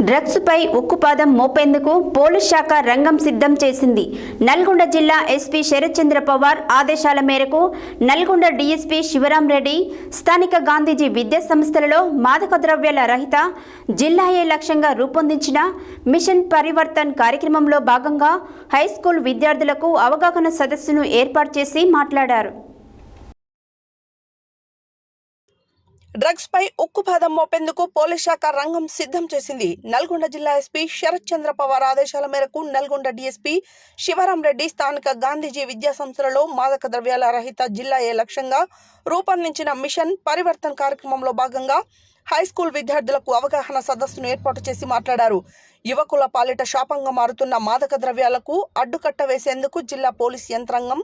Drugs పై ఉక్కుపాదం మోపేందుకు police శాఖ రంగం సిద్ధం చేసింది. నల్గొండ జిల్లా ఎస్పీ శరత్ చంద్ర పవార్ ఆదేశాల మేరకు నల్గొండ డీఎస్పీ శివరాం రెడ్డి స్థానిక గాంధీజీ విద్యా సంస్థలలో మాదక ద్రవ్యాల రహిత జిల్లాయే లక్ష్యంగా రూపొందించిన మిషన్ పరివర్తన్ కార్యక్రమంలో భాగంగా హైస్కూల్ విద్యార్థులకు అవగాహన సదస్సును ఏర్పాటు చేసి మాట్లాడారు. డ్రగ్స్ పై ఉక్కుపాదం మోపేందుకు పోలీస్ శాఖ రంగం సిద్ధం చేసింది. నల్గొండ జిల్లా ఎస్పీ శరత్ చంద్ర పవార్ ఆదేశాల మేరకు నల్గొండ డీఎస్పీ శివరాం రెడ్డి స్థానిక గాంధీజీ విద్యా సంస్థలలో మాదక ద్రవ్యాల రహిత జిల్లాయే లక్ష్యంగా రూపొందించిన మిషన్ పరివర్తన్ కార్యక్రమంలో భాగంగా హైస్కూల్ విద్యార్థులకు అవగాహన సదస్సును ఏర్పాటు చేసి మాట్లాడారు. యువకుల పాలిట శాపంగా మారుతున్న మాదక ద్రవ్యాలకు అడ్డుకట్ట వేసేందుకు జిల్లా పోలీస్ యంత్రాంగం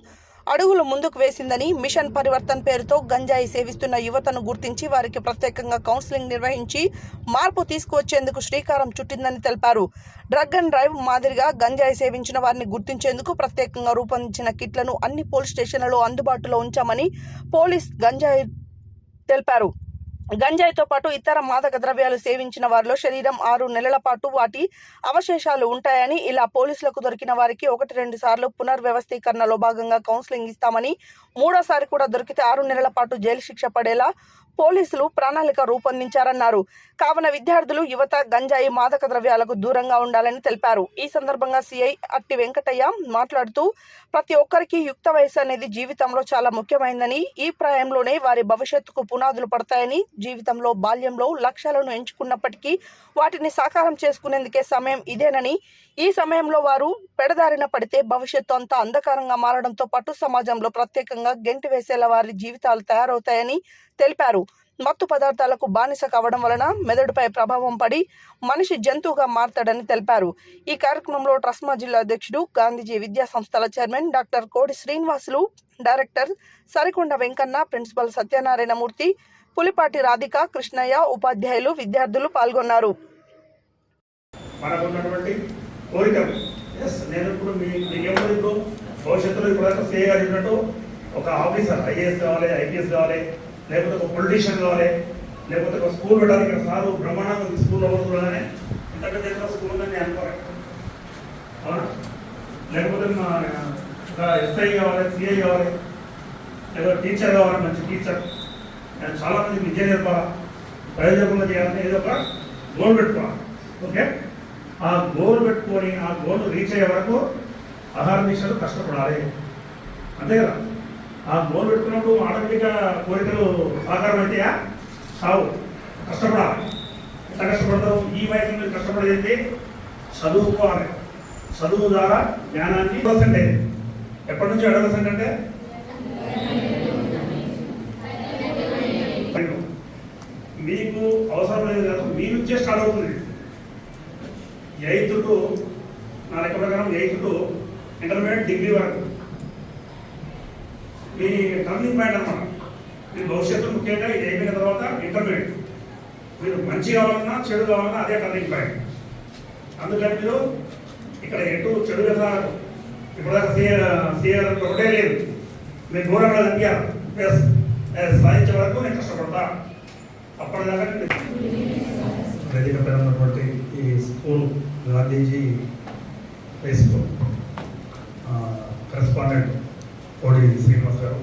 అడుగులు ముందుకు వేసిందని, మిషన్ పరివర్తన్ పేరుతో గంజాయి సేవిస్తున్న యువతను గుర్తించి వారికి ప్రత్యేకంగా కౌన్సిలింగ్ నిర్వహించి మార్పు తీసుకువచ్చేందుకు శ్రీకారం చుట్టిందని తెలిపారు. డ్రగ్ అండ్ డ్రైవ్ మాదిరిగా గంజాయి సేవించిన వారిని గుర్తించేందుకు ప్రత్యేకంగా రూపొందించిన కిట్లను అన్ని పోలీస్ స్టేషన్లలో అందుబాటులో ఉంచామని పోలీస్ గంజాయి తెలిపారు. గంజాయితో పాటు ఇతర మాదక ద్రవ్యాలు సేవించిన వారిలో శరీరం 6 నెలల పాటు వాటి అవశేషాలు ఉంటాయని, ఇలా పోలీసులకు దొరికిన వారికి 1-2 సార్లు పునర్వ్యవస్థీకరణలో భాగంగా కౌన్సిలింగ్ ఇస్తామని, మూడోసారి కూడా దొరికితే 6 నెలల పాటు జైలు శిక్ష పడేలా పోలీసులు ప్రణాళిక రూపొందించారన్నారు. కావున విద్యార్థులు, యువత గంజాయి మాదక ద్రవ్యాలకు దూరంగా ఉండాలని తెలిపారు. ఈ సందర్భంగా సిఐ అట్టి వెంకటయ్య మాట్లాడుతూ, ప్రతి ఒక్కరికి యుక్త వయసు అనేది జీవితంలో చాలా ముఖ్యమైనదని, ఈ ప్రాయంలోనే వారి భవిష్యత్తుకు పునాదులు పడతాయని, జీవితంలో బాల్యంలో లక్ష్యాలను ఎంచుకున్నప్పటికీ వాటిని సాకారం చేసుకునేందుకే సమయం ఇదేనని, ఈ సమయంలో వారు పెడదారిన పడితే భవిష్యత్తు అంతా అంధకారంగా మారడంతో పాటు సమాజంలో ప్రత్యేకంగా గెంటి వేసేలా వారి జీవితాలు తయారవుతాయని తెలిపారు. మత్తు పదార్థాలకు బానిస కావడం వలన మెదడుపై ప్రభావం పడి మనిషి జంతువుగా మారతాడని తెలిపారు. ఈ కార్యక్రమంలో ట్రస్మా జిల్లా అధ్యక్షుడు, గాంధీజీ విద్యా సంస్థల చైర్మన్ డాక్టర్ కోడి శ్రీనివాసులు, డైరెక్టర్ సరికొండ వెంకన్న, ప్రిన్సిపల్ సత్యనారాయణమూర్తి, పులిపాటి రాధిక, కృష్ణయ్య, ఉపాధ్యాయులు, విద్యార్థులు పాల్గొన్నారు. ఒక ఆఫీసర్ ఐఏఎస్ కావాలి, ఐపీఎస్ కావాలి, లేకపోతే ఒక పొలిటీషియన్ కావాలి, లేకపోతే ఒక స్కూల్ పెట్టడానికి సారు బ్రహ్మాండంగా స్కూల్లో పడుతుండగానే ఇంత పెద్ద స్కూల్ ఉందని అనుకోవాలి, అవునా? లేకపోతే ఒక ఎస్ఐ కావాలి, సిఐ కావాలి, లేకపోతే టీచర్ కావాలి, మంచి టీచర్. నేను చాలామందికి విద్య నేర్పాలి, ప్రయోజకులు చేయాలని ఏదో ఒక గోల్ పెట్టుకోవాలి. ఓకే, ఆ గోల్ పెట్టుకొని ఆ గోల్ రీచ్ అయ్యే వరకు ఆహార నిమిషాలు కష్టపడాలి, అంతే కదా? ఆ గోల్ పెట్టుకున్నప్పుడు ఆటోమేటిక్గా కోరికలు సాకారం అయితే సావు, కష్టపడాలి. ఎట్లా కష్టపడతావు? ఈ వయసు మీద కష్టపడేది చదువుకోవాలి. చదువు ద్వారా జ్ఞానాన్ని పర్సెంటేజ్ ఎప్పటి నుంచి 100% అంటే మీకు అవసరం లేదు కాదు, మీ నుంచే స్టార్ట్ అవుతుంది. 8th to నా లెక్క ప్రకారం 8th to ఇంటర్మీడియట్ డిగ్రీ వరకు మీ టర్నింగ్ పాయింట్ అన్నమాట. మీ భవిష్యత్తు ముఖ్యంగా ఇది అయిపోయిన తర్వాత ఇంటర్మీడియట్. మీరు మంచి కావాలన్నా చెడు కావాలన్నా అదే టర్నింగ్ పాయింట్. అందుకని మీరు ఇక్కడ ఎటు చెడు కదా ఇప్పటిదాకా సీఆర్ ఒకటే లేదు, మీరు దూరంగా తగ్గారు. సాధించే వరకు నేను కష్టపడతా. అప్పటిదాకా వేదిక పెరిగినటువంటి ఈ school Gandhiji high school correspondent కోడి శ్రీనివాస్ గారు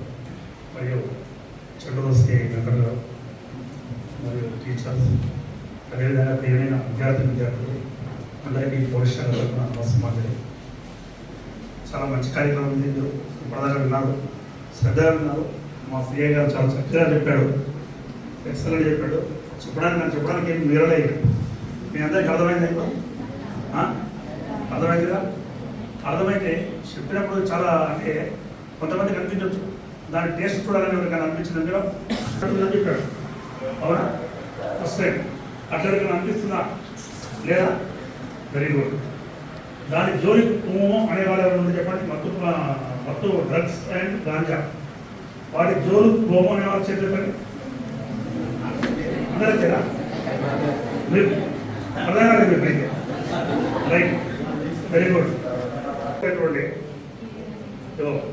మరియు చంద్రదోస్కి వెంకట గారు మరియు టీచర్స్, అదేవిధంగా ప్రియమైన విద్యార్థులు అందరికీ పోలీస్ శాఖ తరఫున నమస్కారం. చాలా మంచి కార్యక్రమం ఉంది. ఇప్పటిదాకా విన్నారు, శ్రద్ధగా విన్నారు. మా సిఐ గారు చాలా చక్కగా చెప్పాడు, ఎక్సలెంట్ చెప్పాడు. చెప్పడానికి ఏం మీరలేదు. మీ అందరికీ అర్థమైంది? అర్థమైందిగా? అర్థమైతే చెప్పినప్పుడు చాలా అంటే కొంతమంది కనిపించవచ్చు, దాని టేస్ట్ చూడాలని ఎవరికైనా అనిపించింది మీరు చెప్పాడు, అవునా? ఫస్ట్ టైం అట్లా ఎవరికైనా అనిపిస్తుందా లేదా? Very good. దాని జోలి అనే వాళ్ళు ఎవరు చెప్పండి. మత్తు డ్రగ్స్ అండ్ గాంజా, వాటి జోలు గోము అనే వాళ్ళు చెప్పండి. అందరూ వచ్చారా? మీరు అర్థం కాలేదు మీకు? Right, very good. చూడండి,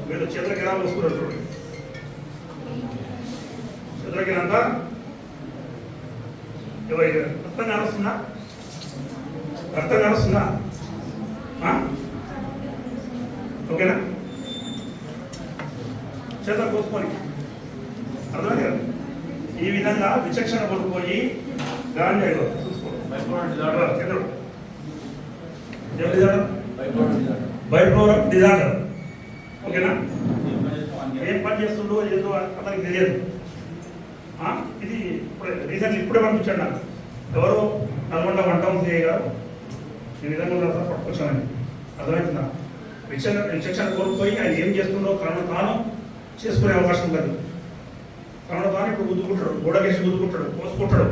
మీరు చేతులకి ఎలా పోసుకున్నారు చూడండి. చేతులకి అంతా మొత్తం కానొస్తుందా? రక్తం కానొస్తుందా? ఓకేనా? చేత కోసుకొని అర్థమైంది కదా? ఈ విధంగా విచక్షణ కోల్పోయి గాంజా చూసుకోండి. బైప్రోడక్ట్ డిజార్డర్. ఓకేనా? ఏం పని చేస్తుండో ఏదో అతనికి తెలియదు. ఇది రీసెంట్లీ ఇప్పుడే పంపించాడు నాకు. ఎవరో నల్గొండ వంటం సిఐ గారు ఈ విధంగా పట్టుకొచ్చామని. అర్థమవుతుందా? విచక్షణ కోల్పోయి ఆయన ఏం చేస్తుండో తాను చేసుకునే అవకాశం ఉంటుంది. తాను ఇప్పుడు గుద్దుకుంటాడు, గోడకేసి గుద్దుకుంటాడు, కోసుకుంటాడు.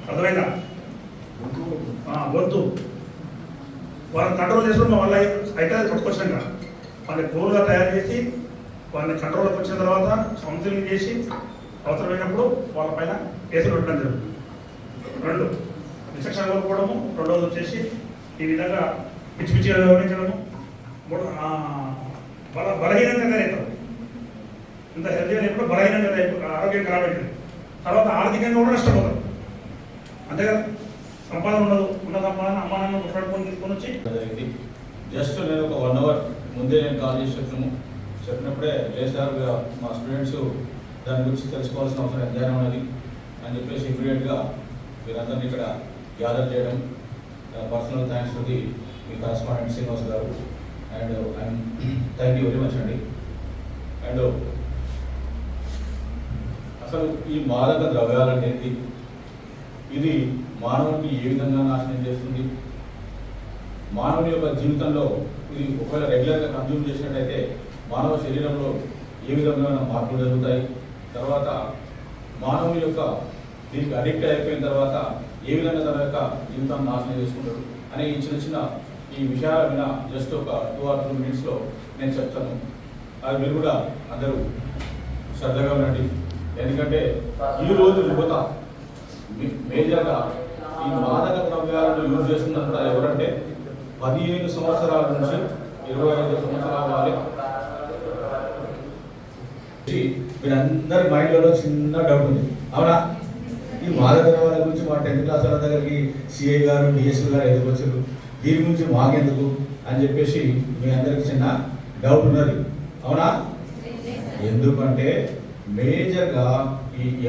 అర్థమైందా? వద్దు. వాళ్ళని కంట్రోల్ చేసుకోవడం వాళ్ళ అయితే పట్టుకొచ్చినాక వాళ్ళని కోరుగా తయారు చేసి వాళ్ళని కంట్రోల్కి వచ్చిన తర్వాత కౌన్సిలింగ్ చేసి అవసరమైనప్పుడు వాళ్ళ పైన కేసులు పెట్టడం జరుగుతుంది. 2 విచక్షణ కోల్పోవడము, రెండవది వచ్చేసి ఈ విధంగా పిచ్చి పిచ్చిగా వ్యవహరించడము, బలహీనంగా తయారవుతారు. ఇంత హెల్తీగా లేకుండా బలహీనంగా ఆరోగ్యం ఖరాబ్ అవుతుంది. తర్వాత ఆర్థికంగా కూడా నష్టపోతారు. అంతే కదా? సంపాదన ఉండదు. ఉన్న సంపాదన అమ్మా నాన్న కొట్లాడుకొని తీసుకొని వచ్చి జస్ట్ నేను ఒక 1 అవర్ ముందే నేను కాల్ చేసి చెప్పినప్పుడే లేసారుగా మా స్టూడెంట్స్ దాని గురించి తెలుసుకోవాల్సిన అవసరం ఎంతైనా ఉన్నది అని చెప్పేసి ఇమీడియట్గా మీరందరినీ ఇక్కడ గ్యాదర్ చేయడం. పర్సనల్ థ్యాంక్స్ టు మీ correspondent Srinivas garu and thank you very much అండి. అండ్ అసలు ఈ మాదక ద్రవ్యాలు అనేది ఇది మానవుడిని ఏ విధంగా నాశనం చేస్తుంది, మానవుని యొక్క జీవితంలో ఇది ఒకవేళ రెగ్యులర్గా కన్జ్యూమ్ చేసినట్టయితే మానవ శరీరంలో ఏ విధమైన మార్పులు జరుగుతాయి, తర్వాత మానవుని యొక్క దీనికి అడిక్ట్ అయిపోయిన తర్వాత ఏ విధంగా తన యొక్క జీవితాన్ని నాశనం చేసుకుంటాడు అనే ఈ చిన్న ఈ విషయాల మీద జస్ట్ ఒక 2 or 3 minutesలో నేను చెప్తాను. అది మీరు కూడా అందరూ శ్రద్ధగా ఉండండి. ఎందుకంటే ఈరోజు యువత మేజర్గా ఈ మాదక ద్రవ్యాలను యూజ్ చేస్తున్నప్పుడు ఎవరంటే 15 సంవత్సరాల నుంచి 25 సంవత్సరాల వాళ్ళే. మీరందరి మైండ్లలో చిన్న డౌట్ ఉంది, అవునా? ఈ మాదక ద్రవ్యాల గురించి మా 10th క్లాస్ వాళ్ళ దగ్గరికి సిఐ గారు డిఎస్పీ గారు ఎందుకు వచ్చారు, దీని గురించి మాకెందుకు అని చెప్పేసి మీ అందరికి చిన్న డౌట్ ఉన్నది, అవునా? ఎందుకంటే మేజర్గా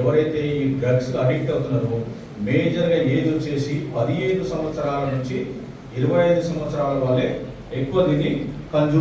ఎవరైతే ఈ డ్రగ్స్ అడిక్ట్ అవుతున్నారో మేజర్గా ఏజ్ వచ్చేసి 15 సంవత్సరాల నుంచి 25 సంవత్సరాల వాళ్ళే ఎక్కువ దీన్ని కన్జ్యూమ్